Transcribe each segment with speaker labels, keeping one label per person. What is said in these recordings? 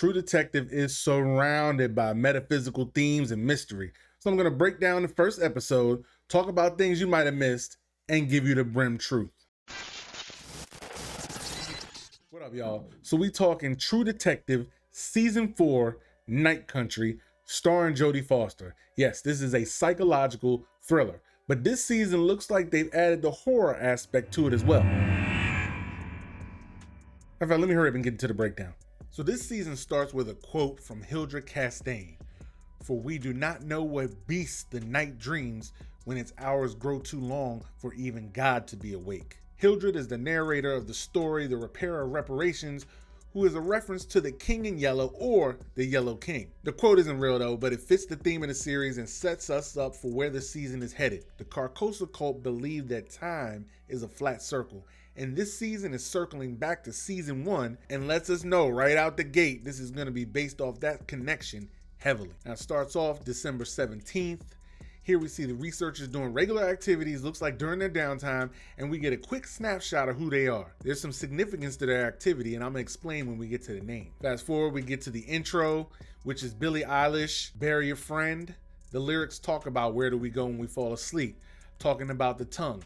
Speaker 1: True Detective is surrounded by metaphysical themes and mystery. So I'm going to break down the first episode, talk about things you might have missed, and give you the brim truth. What up, y'all? So we talking True Detective Season 4, Night Country, starring Jodie Foster. Yes, this is a psychological thriller, but this season looks like they've added the horror aspect to it as well. In fact, let me hurry up and get into the breakdown. So this season starts with a quote from Hildred Castaigne. "For we do not know what beast the night dreams when its hours grow too long for even God to be awake." Hildred is the narrator of the story, The Repairer of Reparations, who is a reference to the King in Yellow or the Yellow King. The quote isn't real though, but it fits the theme of the series and sets us up for where the season is headed. The Carcosa cult believe that time is a flat circle, and this season is circling back to season 1 and lets us know right out the gate this is going to be based off that connection heavily. Now it starts off December 17th. Here we see the researchers doing regular activities, looks like during their downtime, and we get a quick snapshot of who they are. There's some significance to their activity, and I'm gonna explain when we get to the name. Fast forward, we get to the intro, which is Billie Eilish, "Bury Your Friend." The lyrics talk about where do we go when we fall asleep, talking about the tongue.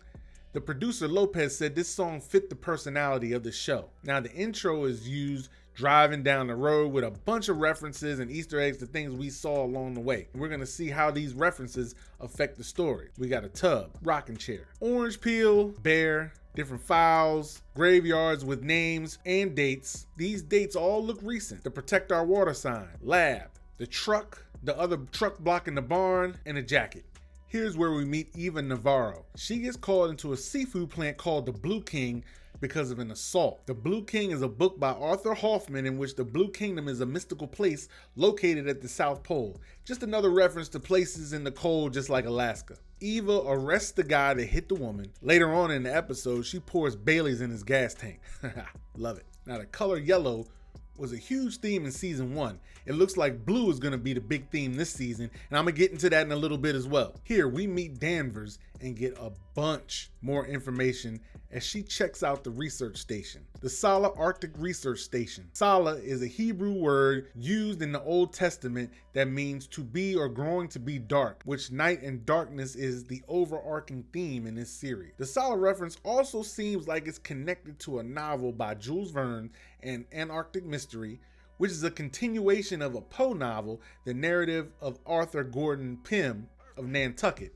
Speaker 1: The producer Lopez said this song fit the personality of the show. Now the intro is used driving down the road with a bunch of references and Easter eggs to things we saw along the way. We're gonna see how these references affect the story. We got a tub, rocking chair, orange peel, bear, different files, graveyards with names and dates. These dates all look recent. The protect our water sign, lab, the truck, the other truck blocking the barn, and a jacket. Here's where we meet Eva Navaro. She gets called into a seafood plant called the Blue King because of an assault. The Blue King is a book by Arthur Hoffman in which the Blue Kingdom is a mystical place located at the South Pole. Just another reference to places in the cold just like Alaska. Eva arrests the guy that hit the woman. Later on in the episode, she pours Bailey's in his gas tank. Love it. Now the color yellow was a huge theme in season 1. It looks like blue is gonna be the big theme this season, and I'm gonna get into that in a little bit as well. Here we meet Danvers and get a bunch more information as she checks out the research station, the Tsalal Arctic Research Station. Tsalal is a Hebrew word used in the Old Testament that means to be or growing to be dark, which night and darkness is the overarching theme in this series. The Tsalal reference also seems like it's connected to a novel by Jules Verne, An Antarctic Mystery, which is a continuation of a Poe novel, the narrative of Arthur Gordon Pym of Nantucket,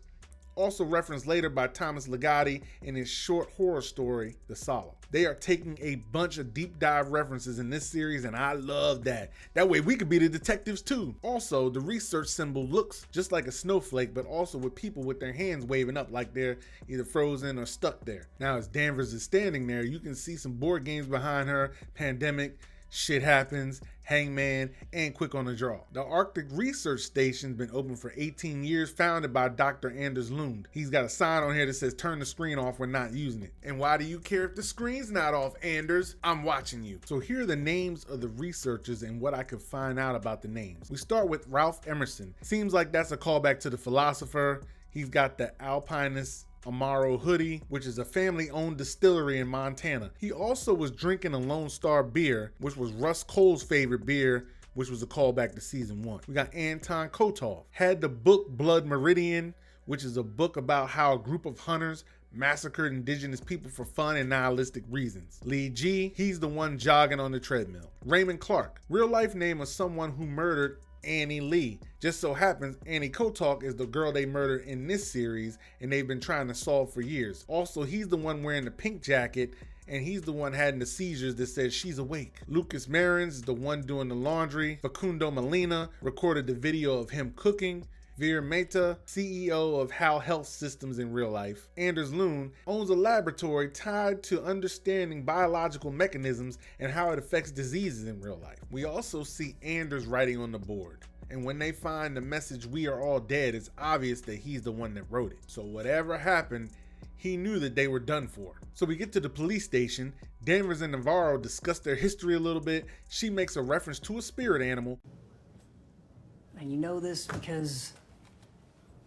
Speaker 1: also referenced later by Thomas Ligotti in his short horror story, The Tsalal. They are taking a bunch of deep dive references in this series, and I love that. That way we could be the detectives too. Also, the research symbol looks just like a snowflake, but also with people with their hands waving up like they're either frozen or stuck there. Now, as Danvers is standing there, you can see some board games behind her, Pandemic, Shit Happens, Hangman, and Quick on the Draw. The Arctic Research Station's been open for 18 years, founded by Dr. Anders Lund. He's got a sign on here that says, "Turn the screen off, we're not using it." And why do you care if the screen's not off, Anders? I'm watching you. So here are the names of the researchers and what I could find out about the names. We start with Ralph Emerson. Seems like that's a callback to the philosopher. He's got the Alpinus Amaro hoodie, which is a family-owned distillery in Montana. He also was drinking a Lone Star beer, which was Russ Cole's favorite beer, which was a callback to season 1. We got Anton Kotov. Had the book Blood Meridian, which is a book about how a group of hunters massacred indigenous people for fun and nihilistic reasons. Lee G, he's the one jogging on the treadmill. Raymond Clark, real life name of someone who murdered Annie Lee. Just so happens Annie Kotalk is the girl they murdered in this series, and they've been trying to solve for years. Also, he's the one wearing the pink jacket, and he's the one having the seizures that says she's awake. Lucas Marins is the one doing the laundry. Facundo Molina recorded the video of him cooking. Veer Mehta, CEO of HAL Health Systems in real life. Anders Lund owns a laboratory tied to understanding biological mechanisms and how it affects diseases in real life. We also see Anders writing on the board. And when they find the message, "We are all dead," it's obvious that he's the one that wrote it. So whatever happened, he knew that they were done for. So we get to the police station. Danvers and Navaro discuss their history a little bit. She makes a reference to a spirit animal.
Speaker 2: And you know this because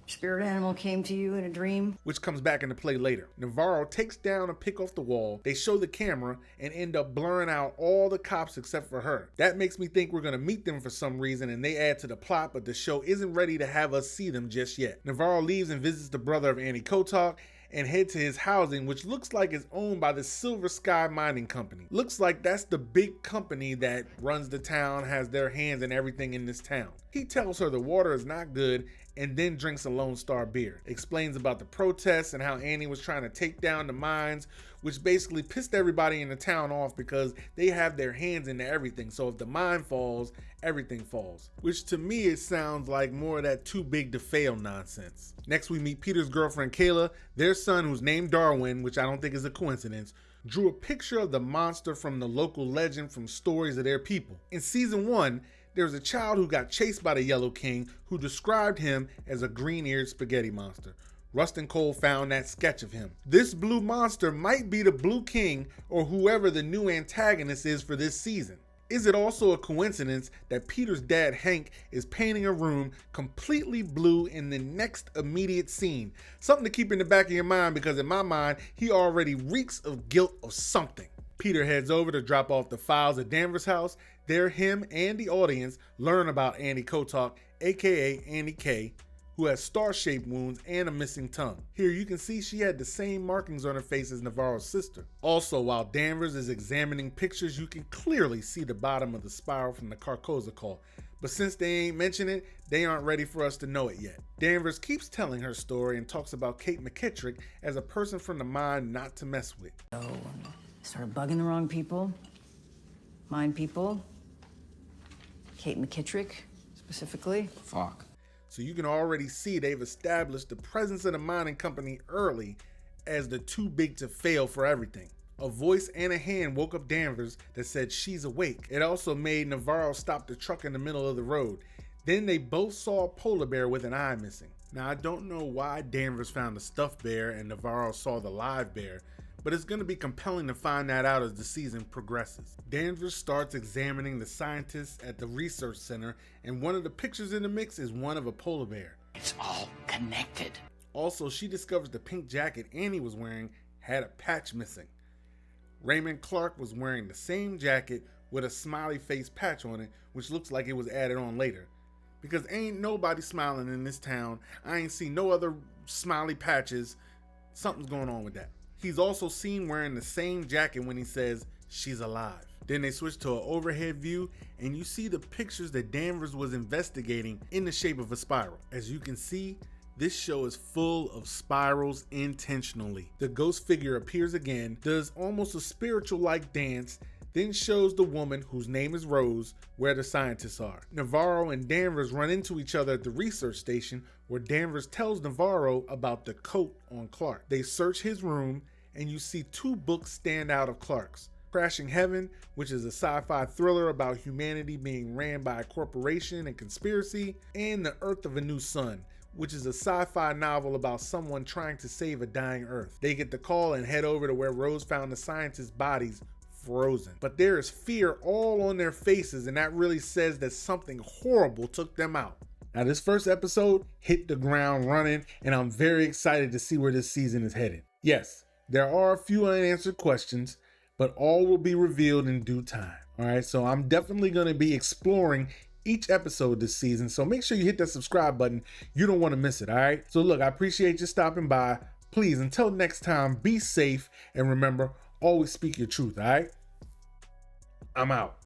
Speaker 2: Spirit animal came to you in a dream.
Speaker 1: Which comes back into play later. Navaro takes down a pick off the wall, they show the camera, and end up blurring out all the cops except for her. That makes me think we're gonna meet them for some reason and they add to the plot, but the show isn't ready to have us see them just yet. Navaro leaves and visits the brother of Annie Kotok and head to his housing, which looks like it's owned by the Silver Sky Mining Company. Looks like that's the big company that runs the town, has their hands in everything in this town. He tells her the water is not good and then drinks a Lone Star beer. Explains about the protests and how Annie was trying to take down the mines, which basically pissed everybody in the town off because they have their hands into everything. So if the mine falls, everything falls. Which to me, it sounds like more of that too big to fail nonsense. Next, we meet Peter's girlfriend, Kayla. Their son, who's named Darwin, which I don't think is a coincidence, drew a picture of the monster from the local legend from stories of their people. In season 1, there was a child who got chased by the Yellow King who described him as a green-eared spaghetti monster. Rustin Cole found that sketch of him. This blue monster might be the Blue King or whoever the new antagonist is for this season. Is it also a coincidence that Peter's dad, Hank, is painting a room completely blue in the next immediate scene? Something to keep in the back of your mind, because in my mind, he already reeks of guilt of something. Peter heads over to drop off the files at Danvers' house. There, him and the audience learn about Annie Kotok, aka Annie K, who has star-shaped wounds and a missing tongue. Here you can see she had the same markings on her face as Navaro's sister. Also, while Danvers is examining pictures, you can clearly see the bottom of the spiral from the Carcosa call. But since they ain't mentioned it, they aren't ready for us to know it yet. Danvers keeps telling her story and talks about Kate McKittrick as a person from the mine not to mess with.
Speaker 2: So, started bugging the wrong people. Mine people. Kate McKittrick, specifically.
Speaker 3: Fuck.
Speaker 1: So you can already see they've established the presence of the mining company early as the too big to fail for everything. A voice and a hand woke up Danvers that said she's awake. It also made Navaro stop the truck in the middle of the road. Then they both saw a polar bear with an eye missing. Now I don't know why Danvers found the stuffed bear and Navaro saw the live bear, but it's going to be compelling to find that out as the season progresses. Danvers starts examining the scientists at the research center, and one of the pictures in the mix is one of a polar bear.
Speaker 3: It's all connected.
Speaker 1: Also, she discovers the pink jacket Annie was wearing had a patch missing. Raymond Clark was wearing the same jacket with a smiley face patch on it, which looks like it was added on later. Because ain't nobody smiling in this town. I ain't seen no other smiley patches. Something's going on with that. He's also seen wearing the same jacket when he says, "She's alive." Then they switch to an overhead view and you see the pictures that Danvers was investigating in the shape of a spiral. As you can see, this show is full of spirals intentionally. The ghost figure appears again, does almost a spiritual-like dance, then shows the woman, whose name is Rose, where the scientists are. Navaro and Danvers run into each other at the research station, where Danvers tells Navaro about the coat on Clark. They search his room and you see 2 books stand out of Clark's. Crashing Heaven, which is a sci-fi thriller about humanity being ran by a corporation and conspiracy, and The Earth of a New Sun, which is a sci-fi novel about someone trying to save a dying Earth. They get the call and head over to where Rose found the scientists' bodies frozen. But there is fear all on their faces, and that really says that something horrible took them out. Now this first episode hit the ground running, and I'm very excited to see where this season is headed. Yes, there are a few unanswered questions, but all will be revealed in due time. All right, so I'm definitely going to be exploring each episode this season, so make sure you hit that subscribe button. You don't want to miss it, all right? So look, I appreciate you stopping by. Please, until next time, be safe, and remember, always speak your truth, all right? I'm out.